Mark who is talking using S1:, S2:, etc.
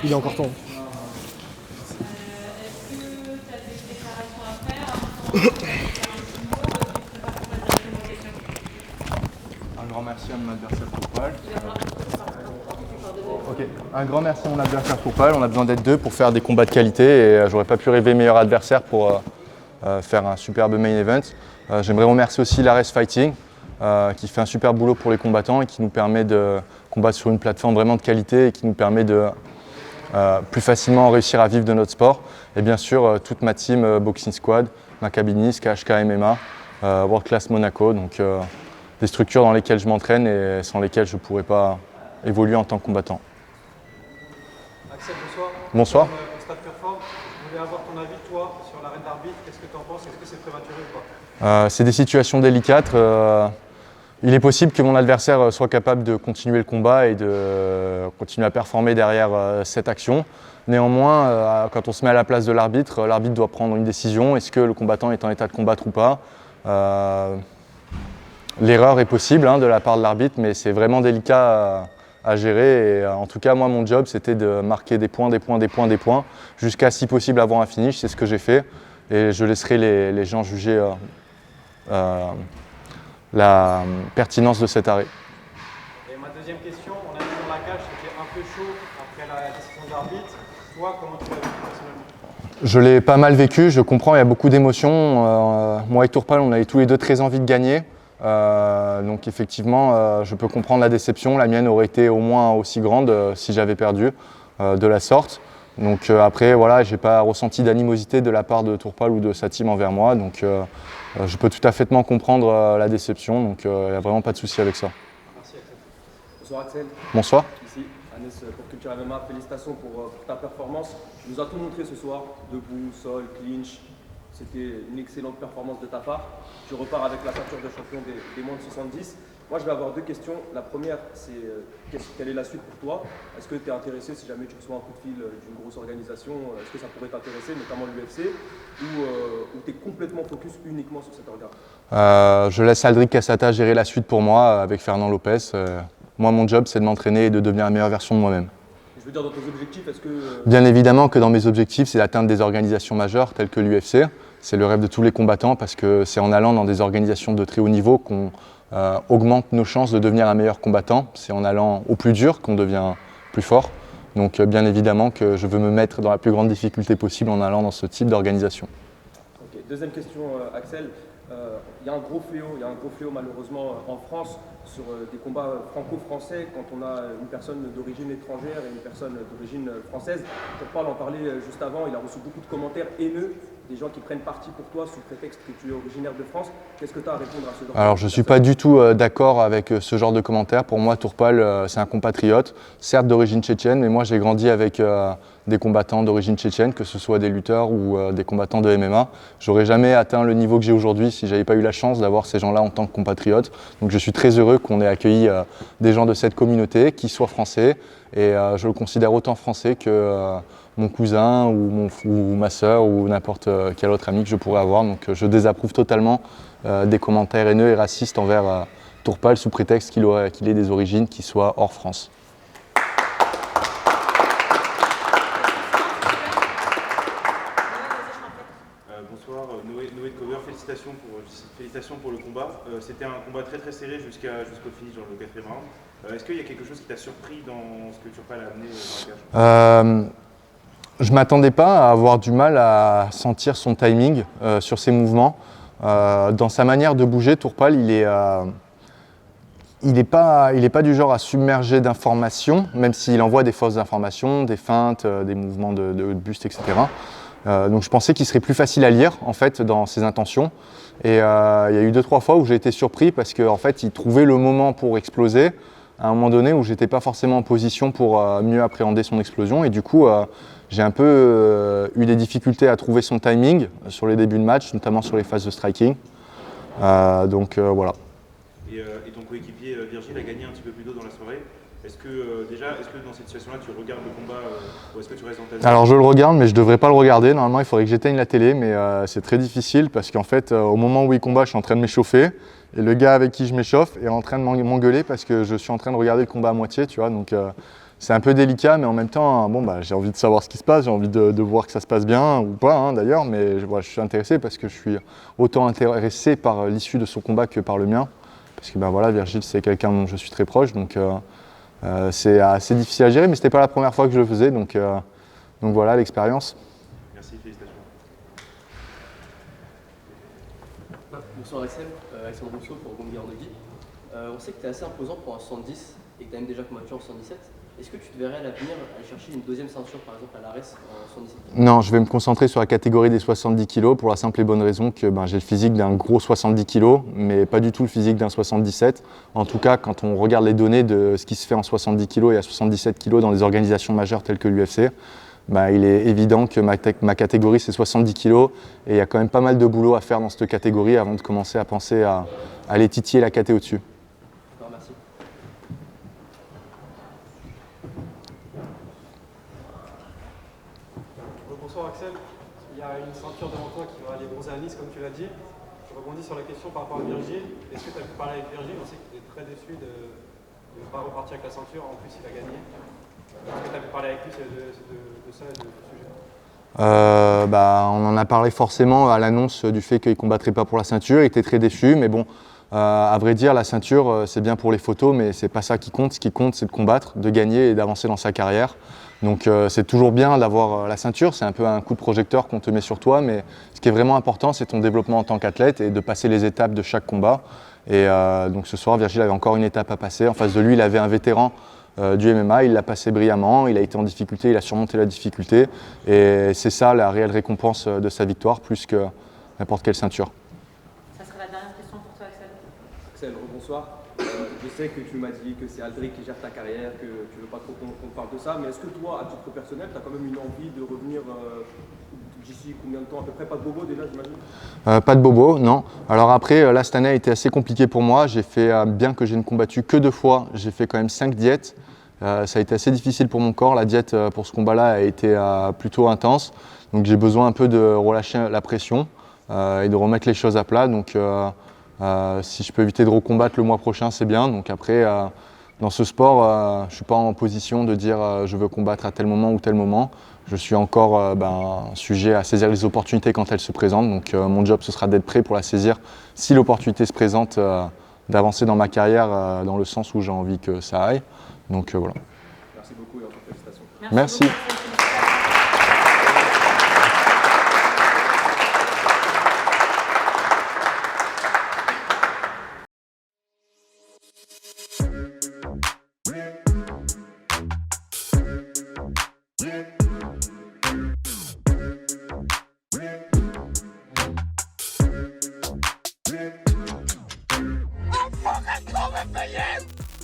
S1: Il est encore temps.
S2: Est-ce que tu as des déclarations à faire avant de faire
S3: Un grand merci à mon adversaire Tourpal. Un grand merci à mon adversaire Tourpal. On a besoin d'être deux pour faire des combats de qualité et j'aurais pas pu rêver meilleur adversaire pour faire un superbe main event. J'aimerais remercier aussi l'Ares Fighting qui fait un super boulot pour les combattants et qui nous permet de combattre sur une plateforme vraiment de qualité et qui nous permet de plus facilement réussir à vivre de notre sport. Et bien sûr, toute ma team Boxing Squad, Macabinis, KHK MMA, World Class Monaco, donc des structures dans lesquelles je m'entraîne et sans lesquelles je ne pourrais pas évoluer en tant que combattant.
S4: Axel, bonsoir.
S3: Bonsoir.
S4: Stade Perform. Je voulais avoir ton avis, toi, sur l'arrêt d'arbitre. Qu'est-ce que tu en penses? Est-ce que c'est prématuré ou pas?
S3: C'est des situations délicates. Il est possible que mon adversaire soit capable de continuer le combat et de continuer à performer derrière cette action. Néanmoins, quand on se met à la place de l'arbitre, l'arbitre doit prendre une décision. Est-ce que le combattant est en état de combattre ou pas? L'erreur est possible de la part de l'arbitre, mais c'est vraiment délicat à gérer. Et, en tout cas, moi, mon job, c'était de marquer des points, jusqu'à si possible avoir un finish. C'est ce que j'ai fait. Et je laisserai les gens juger la pertinence de cet arrêt.
S4: Et ma deuxième question, on a vu dans la cage, c'était un peu chaud après la décision de l'arbitre. Toi, comment tu l'as vécu personnellement?
S3: Je l'ai pas mal vécu, je comprends, il y a beaucoup d'émotions. Moi et Tourpal, on avait tous les deux très envie de gagner. Donc effectivement, je peux comprendre la déception. La mienne aurait été au moins aussi grande si j'avais perdu de la sorte. Donc après, voilà, j'ai pas ressenti d'animosité de la part de Tourpal ou de sa team envers moi. Donc je peux tout à fait comprendre la déception. Donc il n'y a vraiment pas de souci avec ça.
S4: Merci Axel.
S5: Bonsoir Axel.
S3: Bonsoir.
S5: Ici Anis pour Culture MMA. Félicitations pour ta performance. Tu nous as tout montré ce soir, debout, sol, clinch. C'était une excellente performance de ta part. Tu repars avec la ceinture de champion des moins de 70. Moi, je vais avoir deux questions. La première, c'est quelle est la suite pour toi? Est-ce que tu es intéressé, si jamais tu reçois un coup de fil d'une grosse organisation, est-ce que ça pourrait t'intéresser, notamment l'UFC, ou tu es complètement focus uniquement sur cet organe?
S3: Je laisse Aldric Cassata gérer la suite pour moi avec Fernand Lopez. Moi, mon job, c'est de m'entraîner et de devenir la meilleure version de moi-même.
S5: Je veux dire, dans tes objectifs, est-ce que…
S3: Bien évidemment que dans mes objectifs, c'est d'atteindre des organisations majeures telles que l'UFC. C'est le rêve de tous les combattants parce que c'est en allant dans des organisations de très haut niveau qu'on augmente nos chances de devenir un meilleur combattant. C'est en allant au plus dur qu'on devient plus fort. Donc bien évidemment que je veux me mettre dans la plus grande difficulté possible en allant dans ce type d'organisation.
S5: Okay. Deuxième question, Axel. Il y a un gros fléau malheureusement en France sur des combats franco-français quand on a une personne d'origine étrangère et une personne d'origine française. Tourpal en parlait juste avant, il a reçu beaucoup de commentaires haineux, des gens qui prennent parti pour toi sous prétexte que tu es originaire de France. Qu'est-ce que tu as à répondre à ce genre de commentaires?
S3: Alors je ne suis pas du tout d'accord avec ce genre de commentaires. Pour moi, Tourpal, c'est un compatriote, certes d'origine tchétchène, mais moi j'ai grandi avec des combattants d'origine tchétchène, que ce soit des lutteurs ou des combattants de MMA. J'aurais jamais atteint le niveau que j'ai aujourd'hui si j'avais pas eu la chance d'avoir ces gens-là en tant que compatriotes. Donc je suis très heureux qu'on ait accueilli des gens de cette communauté qui soient français et je le considère autant français que mon cousin ou ma sœur ou n'importe quel autre ami que je pourrais avoir. Donc je désapprouve totalement des commentaires haineux et racistes envers Tourpal sous prétexte qu'il ait des origines qui soient hors France.
S6: Bonsoir, Noé de Cover, félicitations pour le combat. C'était un combat très serré jusqu'au finish dans le 4e round. Est-ce qu'il y a quelque chose qui t'a surpris dans ce que Tourpal a amené dans la cage?
S3: Je ne m'attendais pas à avoir du mal à sentir son timing sur ses mouvements. Dans sa manière de bouger, Tourpal, il n'est pas du genre à submerger d'informations, même s'il envoie des fausses informations, des feintes, des mouvements de buste, etc. Donc je pensais qu'il serait plus facile à lire en fait dans ses intentions. Et il y a eu 2-3 fois où j'ai été surpris parce qu'en fait, il trouvait le moment pour exploser à un moment donné où j'étais pas forcément en position pour mieux appréhender son explosion. Et du coup, j'ai un peu eu des difficultés à trouver son timing sur les débuts de match, notamment sur les phases de striking. Donc voilà.
S6: Et ton coéquipier Virgile a gagné un petit peu plus tôt dans la soirée. Est-ce que dans cette situation-là, tu regardes le combat ou est-ce que tu restes dans ta zone?
S3: Alors je le regarde, mais je ne devrais pas le regarder. Normalement, il faudrait que j'éteigne la télé, mais c'est très difficile parce qu'en fait, au moment où il combat, je suis en train de m'échauffer. Et le gars avec qui je m'échauffe est en train de m'engueuler parce que je suis en train de regarder le combat à moitié, tu vois. Donc c'est un peu délicat, mais en même temps, bon, bah, j'ai envie de savoir ce qui se passe, j'ai envie de voir que ça se passe bien ou pas hein, d'ailleurs, mais voilà, je suis intéressé parce que je suis autant intéressé par l'issue de son combat que par le mien. Parce que ben, voilà, Virgile, c'est quelqu'un dont je suis très proche, donc c'est assez difficile à gérer, mais ce n'était pas la première fois que je le faisais, donc voilà l'expérience.
S6: Merci, félicitations.
S5: Bonsoir Axel, Alexandre Rousseau pour Gongi Arnegui. On sait que tu es assez imposant pour un 70 et que tu as même déjà combattu en 77. Est-ce que tu te verrais à l'avenir aller chercher une deuxième ceinture, par exemple à l'ARES en 77 kg?
S3: Non, je vais me concentrer sur la catégorie des 70 kg pour la simple et bonne raison que ben, j'ai le physique d'un gros 70 kg, mais pas du tout le physique d'un 77. En tout cas, quand on regarde les données de ce qui se fait en 70 kg et à 77 kg dans des organisations majeures telles que l'UFC, ben, il est évident que ma catégorie c'est 70 kg et il y a quand même pas mal de boulot à faire dans cette catégorie avant de commencer à penser à aller titiller la caté au-dessus.
S5: Merci.
S4: Bonsoir Axel, il y a une ceinture devant toi qui va aller bronzer à Nice comme tu l'as dit. Je rebondis sur la question par rapport à Virgile. Est-ce que tu as pu parler avec Virgile? On sait qu'il était très déçu de ne pas repartir avec la ceinture, en plus il a gagné. Est-ce que tu as pu parler avec lui de ça et de ce sujet?
S3: On en a parlé forcément à l'annonce du fait qu'il ne combattrait pas pour la ceinture, il était très déçu, mais bon, à vrai dire, la ceinture c'est bien pour les photos, mais c'est pas ça qui compte. Ce qui compte, c'est de combattre, de gagner et d'avancer dans sa carrière. Donc c'est toujours bien d'avoir la ceinture, c'est un peu un coup de projecteur qu'on te met sur toi, mais ce qui est vraiment important, c'est ton développement en tant qu'athlète et de passer les étapes de chaque combat. Et donc ce soir, Virgile avait encore une étape à passer. En face de lui, il avait un vétéran du MMA, il l'a passé brillamment, il a été en difficulté, il a surmonté la difficulté. Et c'est ça la réelle récompense de sa victoire, plus que n'importe quelle ceinture.
S2: Ça sera la dernière question pour toi, Axel.
S5: Axel, bonsoir. Je sais que tu m'as dit que c'est Aldric qui gère ta carrière, que tu ne veux pas trop qu'on parle de ça, mais est-ce que toi, à titre personnel, tu as quand même une envie de revenir d'ici combien de temps? À peu près pas de bobo déjà, j'imagine?
S3: Pas de bobo, non. Alors après, là, cette année a été assez compliquée pour moi. J'ai fait, bien que je ne combattu que 2 fois, j'ai fait quand même 5 diètes. Ça a été assez difficile pour mon corps. La diète pour ce combat-là a été plutôt intense. Donc j'ai besoin un peu de relâcher la pression et de remettre les choses à plat. Donc si je peux éviter de recombattre le mois prochain, c'est bien. Donc après, dans ce sport, je ne suis pas en position de dire je veux combattre à tel moment ou tel moment. Je suis encore sujet à saisir les opportunités quand elles se présentent. Donc mon job, ce sera d'être prêt pour la saisir si l'opportunité se présente, d'avancer dans ma carrière dans le sens où j'ai envie que ça aille. Donc voilà.
S5: Merci beaucoup et encore félicitations.
S3: Merci.
S2: Beaucoup.
S1: I'm fucking coming for you!